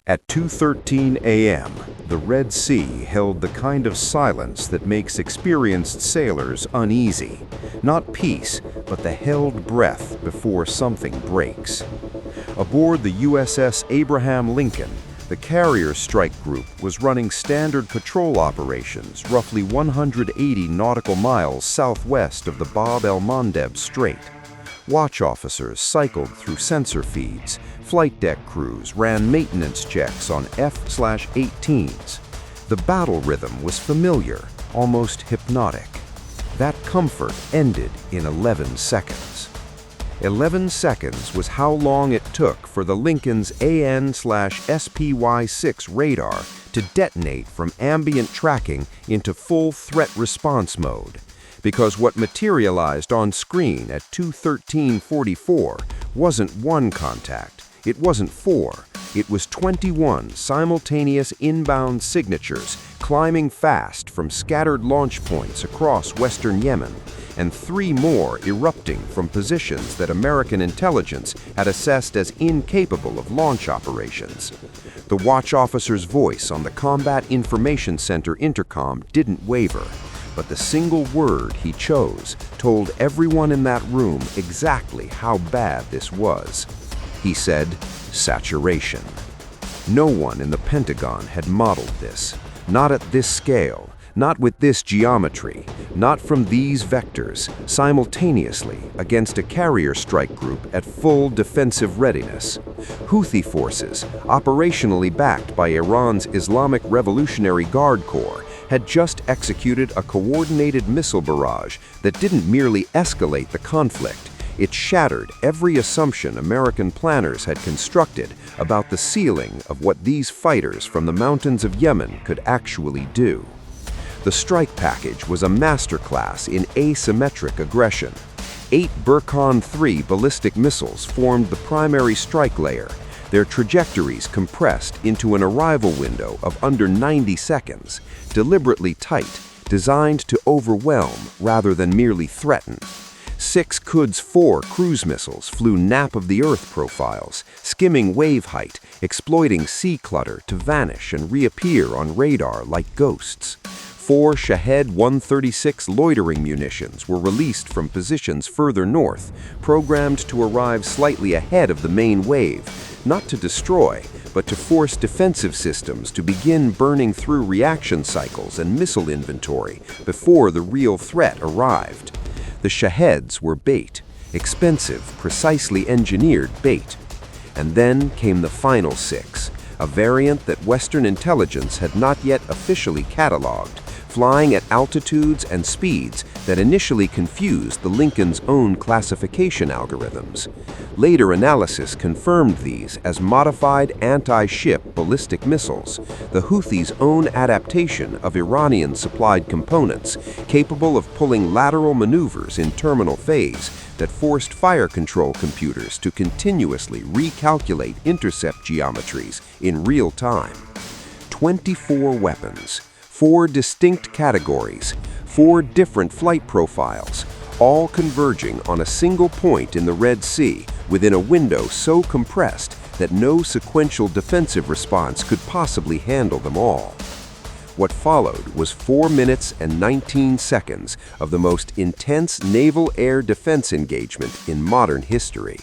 At 2:13 a.m., the Red Sea held the kind of silence that makes experienced sailors uneasy. Not peace, but the held breath before something breaks. Aboard the USS Abraham Lincoln, the carrier strike group was running standard patrol operations roughly 180 nautical miles southwest of the Bab el-Mandeb Strait. Watch officers cycled through sensor feeds. Flight deck crews ran maintenance checks on F/18s. The battle rhythm was familiar, almost hypnotic. That comfort ended in 11 seconds. 11 seconds was how long it took for the Lincoln's AN/SPY-6 radar to detonate from ambient tracking into full threat response mode. Because what materialized on screen at 2:13:44 wasn't one contact, it wasn't four, it was 21 simultaneous inbound signatures climbing fast from scattered launch points across western Yemen, and 3 more erupting from positions that American intelligence had assessed as incapable of launch operations. The watch officer's voice on the Combat Information Center intercom didn't waver, but the single word he chose told everyone in that room exactly how bad this was. He said, saturation. No one in the Pentagon had modeled this. Not at this scale, not with this geometry, not from these vectors, simultaneously against a carrier strike group at full defensive readiness. Houthi forces, operationally backed by Iran's Islamic Revolutionary Guard Corps, had just executed a coordinated missile barrage that didn't merely escalate the conflict. It shattered every assumption American planners had constructed about the ceiling of what these fighters from the mountains of Yemen could actually do. The strike package was a masterclass in asymmetric aggression. 8 Burkhan 3 ballistic missiles formed the primary strike layer, their trajectories compressed into an arrival window of under 90 seconds, deliberately tight, designed to overwhelm rather than merely threaten. 6 Quds 4 cruise missiles flew nap-of-the-earth profiles, skimming wave height, exploiting sea clutter to vanish and reappear on radar like ghosts. 4 Shahed 136 loitering munitions were released from positions further north, programmed to arrive slightly ahead of the main wave, not to destroy, but to force defensive systems to begin burning through reaction cycles and missile inventory before the real threat arrived. The Shaheds were bait, expensive, precisely engineered bait. And then came the final 6, a variant that Western intelligence had not yet officially cataloged, flying at altitudes and speeds that initially confused the Lincoln's own classification algorithms. Later analysis confirmed these as modified anti-ship ballistic missiles, the Houthis' own adaptation of Iranian-supplied components, capable of pulling lateral maneuvers in terminal phase that forced fire control computers to continuously recalculate intercept geometries in real time. 24 weapons, 4 distinct categories, 4 different flight profiles, all converging on a single point in the Red Sea within a window so compressed that no sequential defensive response could possibly handle them all. What followed was 4 minutes and 19 seconds of the most intense naval air defense engagement in modern history.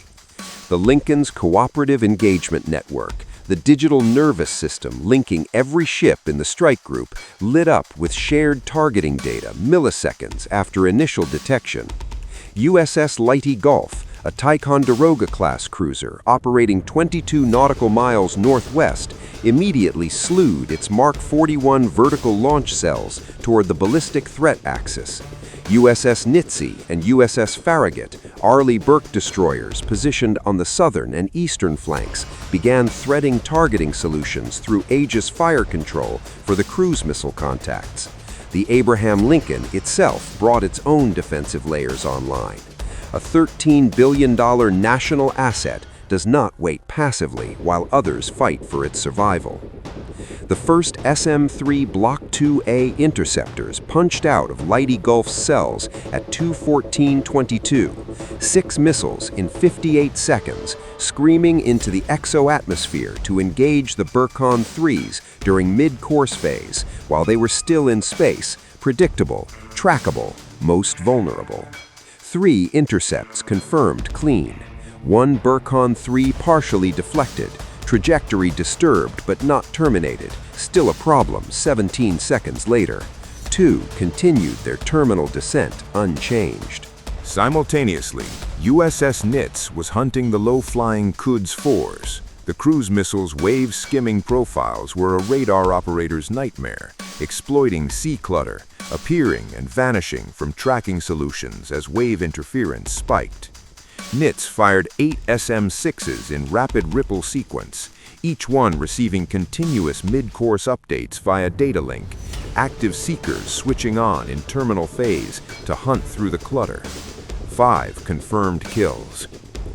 The Lincoln's Cooperative Engagement Network, the digital nervous system linking every ship in the strike group, lit up with shared targeting data milliseconds after initial detection. USS Lighty Gulf, a Ticonderoga-class cruiser operating 22 nautical miles northwest, immediately slewed its Mark 41 vertical launch cells toward the ballistic threat axis. USS Nitsy and USS Farragut, Arleigh Burke destroyers positioned on the southern and eastern flanks, began threading targeting solutions through Aegis fire control for the cruise missile contacts. The Abraham Lincoln itself brought its own defensive layers online. A $13 billion national asset does not wait passively while others fight for its survival. The first SM-3 Block 2A interceptors punched out of Leidy Gulf's cells at 2:14:22, 6 missiles in 58 seconds, screaming into the exo-atmosphere to engage the Burkhan 3s during mid-course phase, while they were still in space, predictable, trackable, most vulnerable. 3 intercepts confirmed clean. 1 Burkhan 3 partially deflected, trajectory disturbed but not terminated, still a problem 17 seconds later. 2 continued their terminal descent unchanged. Simultaneously, USS Nits was hunting the low-flying Quds 4s. The cruise missile's wave-skimming profiles were a radar operator's nightmare, exploiting sea clutter, appearing and vanishing from tracking solutions as wave interference spiked. Nits fired 8 SM-6s in rapid ripple sequence, each one receiving continuous mid-course updates via data link, active seekers switching on in terminal phase to hunt through the clutter. 5 confirmed kills.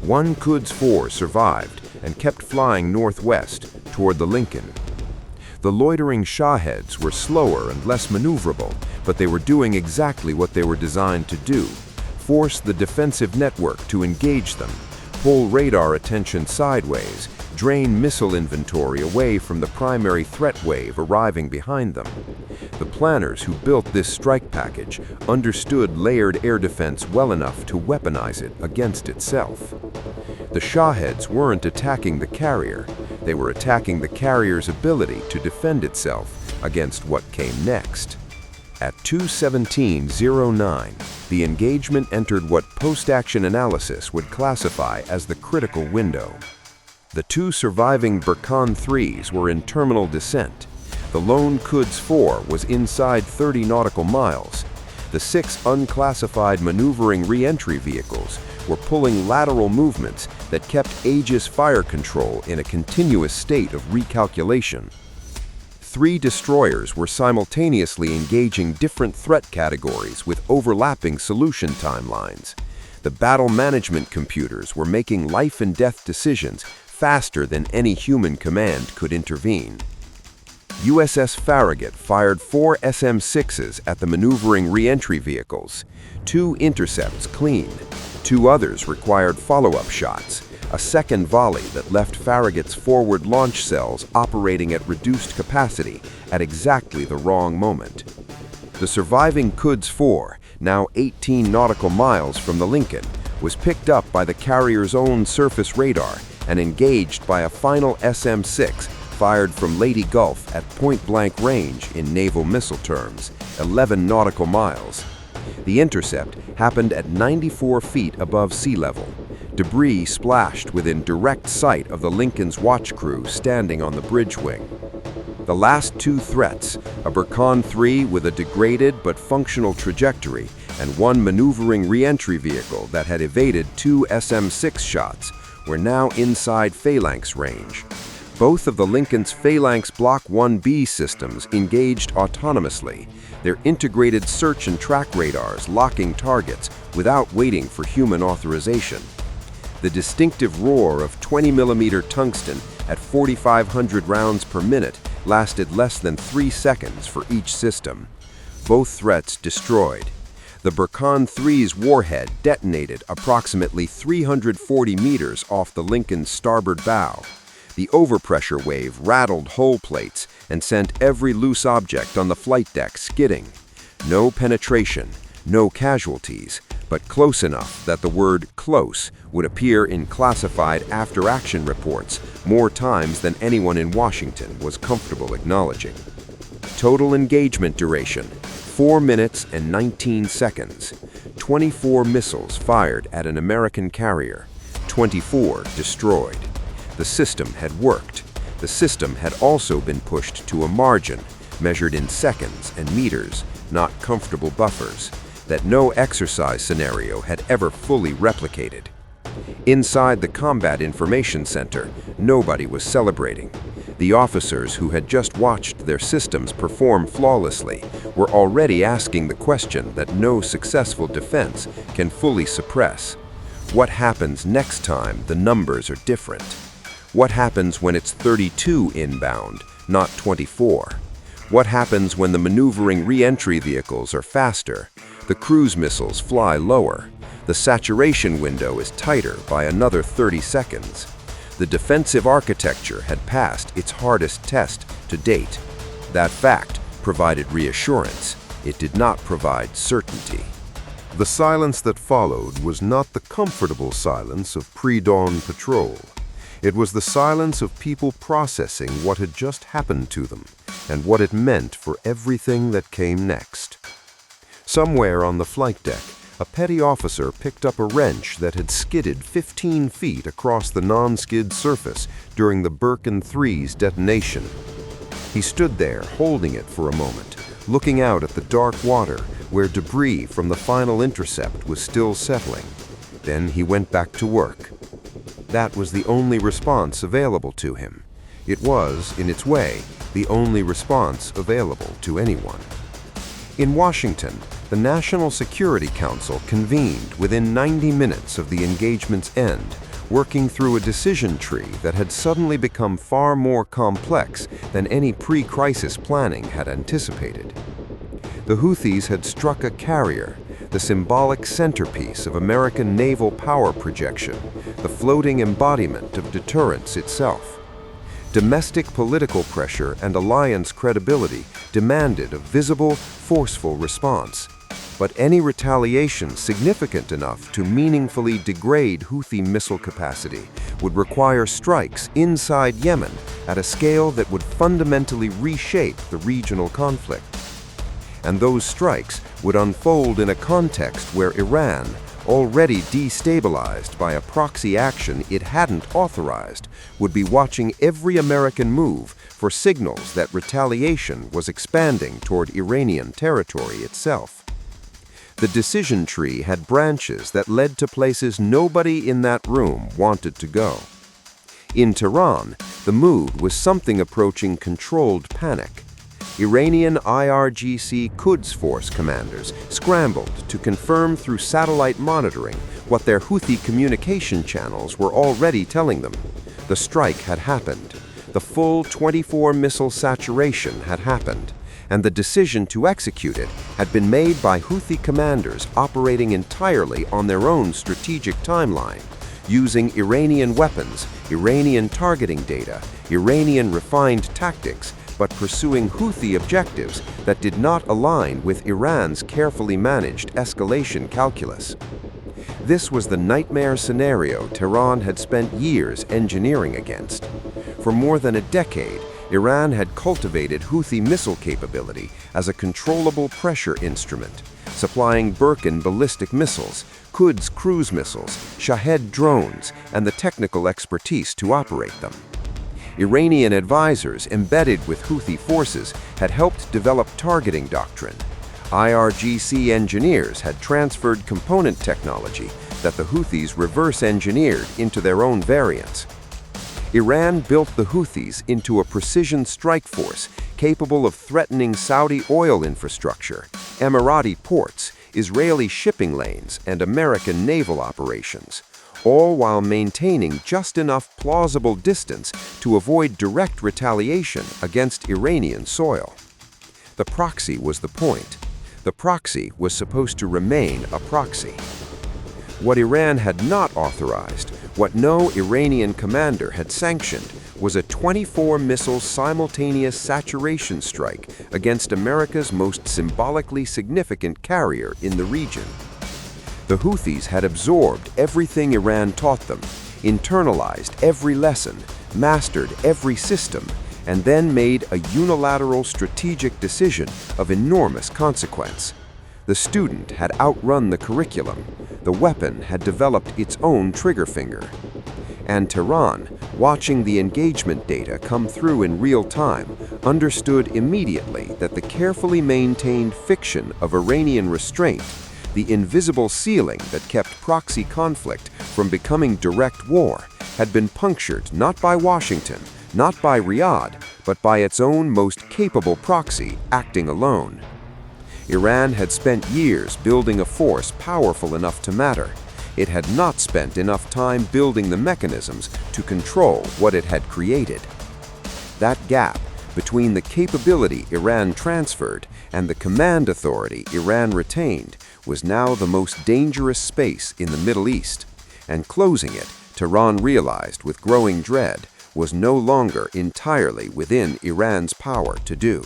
1 Quds 4 survived and kept flying northwest toward the Lincoln. The loitering Shaheds were slower and less maneuverable, but they were doing exactly what they were designed to do: force the defensive network to engage them, pull radar attention sideways, drain missile inventory away from the primary threat wave arriving behind them. The planners who built this strike package understood layered air defense well enough to weaponize it against itself. The Shaheds weren't attacking the carrier, they were attacking the carrier's ability to defend itself against what came next. At 2:17:09, the engagement entered what post-action analysis would classify as the critical window. The 2 surviving Burkhan 3s were in terminal descent. The lone Quds 4 was inside 30 nautical miles. The 6 unclassified maneuvering re-entry vehicles were pulling lateral movements that kept Aegis fire control in a continuous state of recalculation. 3 destroyers were simultaneously engaging different threat categories with overlapping solution timelines. The battle management computers were making life and death decisions faster than any human command could intervene. USS Farragut fired 4 SM-6s at the maneuvering re-entry vehicles. 2 intercepts clean. 2 others required follow-up shots. A second volley that left Farragut's forward launch cells operating at reduced capacity at exactly the wrong moment. The surviving Quds 4, now 18 nautical miles from the Lincoln, was picked up by the carrier's own surface radar and engaged by a final SM-6 fired from Leidy Gulf at point-blank range in naval missile terms, 11 nautical miles. The intercept happened at 94 feet above sea level. Debris splashed within direct sight of the Lincoln's watch crew standing on the bridge wing. The last 2 threats, a Burkhan 3 with a degraded but functional trajectory and 1 maneuvering re-entry vehicle that had evaded 2 SM-6 shots, were now inside Phalanx range. Both of the Lincoln's Phalanx Block 1B systems engaged autonomously, their integrated search and track radars locking targets without waiting for human authorization. The distinctive roar of 20mm tungsten at 4,500 rounds per minute lasted less than 3 seconds for each system. Both threats destroyed. The Burkhan 3's warhead detonated approximately 340 meters off the Lincoln's starboard bow. The overpressure wave rattled hull plates and sent every loose object on the flight deck skidding. No penetration, no casualties, but close enough that the word "close" would appear in classified after-action reports more times than anyone in Washington was comfortable acknowledging. Total engagement duration, 4 minutes and 19 seconds. 24 missiles fired at an American carrier, 24 destroyed. The system had worked. The system had also been pushed to a margin, measured in seconds and meters, not comfortable buffers, that no exercise scenario had ever fully replicated. Inside the Combat Information Center, nobody was celebrating. The officers who had just watched their systems perform flawlessly were already asking the question that no successful defense can fully suppress. What happens next time the numbers are different? What happens when it's 32 inbound, not 24? What happens when the maneuvering re-entry vehicles are faster, the cruise missiles fly lower, the saturation window is tighter by another 30 seconds? The defensive architecture had passed its hardest test to date. That fact provided reassurance. It did not provide certainty. The silence that followed was not the comfortable silence of pre-dawn patrol. It was the silence of people processing what had just happened to them and what it meant for everything that came next. Somewhere on the flight deck, a petty officer picked up a wrench that had skidded 15 feet across the non-skid surface during the Birkin 3's detonation. He stood there holding it for a moment, looking out at the dark water where debris from the final intercept was still settling. Then he went back to work. That was the only response available to him. It was, in its way, the only response available to anyone. In Washington, the National Security Council convened within 90 minutes of the engagement's end, working through a decision tree that had suddenly become far more complex than any pre-crisis planning had anticipated. The Houthis had struck a carrier, the symbolic centerpiece of American naval power projection, the floating embodiment of deterrence itself. Domestic political pressure and alliance credibility demanded a visible, forceful response. But any retaliation significant enough to meaningfully degrade Houthi missile capacity would require strikes inside Yemen at a scale that would fundamentally reshape the regional conflict. And those strikes would unfold in a context where Iran, already destabilized by a proxy action it hadn't authorized, would be watching every American move for signals that retaliation was expanding toward Iranian territory itself. The decision tree had branches that led to places nobody in that room wanted to go. In Tehran, the mood was something approaching controlled panic. Iranian IRGC Quds Force commanders scrambled to confirm through satellite monitoring what their Houthi communication channels were already telling them. The strike had happened. The full 24 missile saturation had happened, and the decision to execute it had been made by Houthi commanders operating entirely on their own strategic timeline, using Iranian weapons, Iranian targeting data, Iranian refined tactics, but pursuing Houthi objectives that did not align with Iran's carefully managed escalation calculus. This was the nightmare scenario Tehran had spent years engineering against. For more than a decade, Iran had cultivated Houthi missile capability as a controllable pressure instrument, supplying Birkin ballistic missiles, Quds cruise missiles, Shahed drones, and the technical expertise to operate them. Iranian advisors embedded with Houthi forces had helped develop targeting doctrine. IRGC engineers had transferred component technology that the Houthis reverse-engineered into their own variants. Iran built the Houthis into a precision strike force capable of threatening Saudi oil infrastructure, Emirati ports, Israeli shipping lanes, and American naval operations, all while maintaining just enough plausible distance to avoid direct retaliation against Iranian soil. The proxy was the point. The proxy was supposed to remain a proxy. What Iran had not authorized, what no Iranian commander had sanctioned, was a 24-missile simultaneous saturation strike against America's most symbolically significant carrier in the region. The Houthis had absorbed everything Iran taught them, internalized every lesson, mastered every system, and then made a unilateral strategic decision of enormous consequence. The student had outrun the curriculum. The weapon had developed its own trigger finger. And Tehran, watching the engagement data come through in real time, understood immediately that the carefully maintained fiction of Iranian restraint, the invisible ceiling that kept proxy conflict from becoming direct war, had been punctured not by Washington, not by Riyadh, but by its own most capable proxy acting alone. Iran had spent years building a force powerful enough to matter. It had not spent enough time building the mechanisms to control what it had created. That gap between the capability Iran transferred and the command authority Iran retained was now the most dangerous space in the Middle East, and closing it, Tehran realized with growing dread, was no longer entirely within Iran's power to do.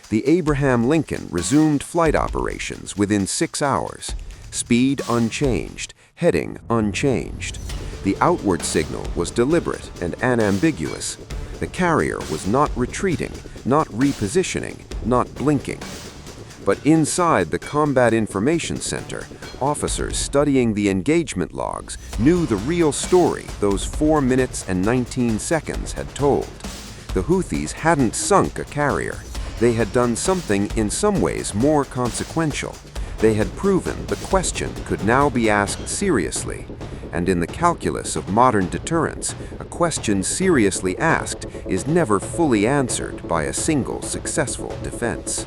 The Abraham Lincoln resumed flight operations within 6 hours, speed unchanged, heading unchanged. The outward signal was deliberate and unambiguous. The carrier was not retreating, not repositioning, not blinking. But inside the Combat Information Center, officers studying the engagement logs knew the real story those 4 minutes and 19 seconds had told. The Houthis hadn't sunk a carrier. They had done something in some ways more consequential. They had proven the question could now be asked seriously. And in the calculus of modern deterrence, a question seriously asked is never fully answered by a single successful defense.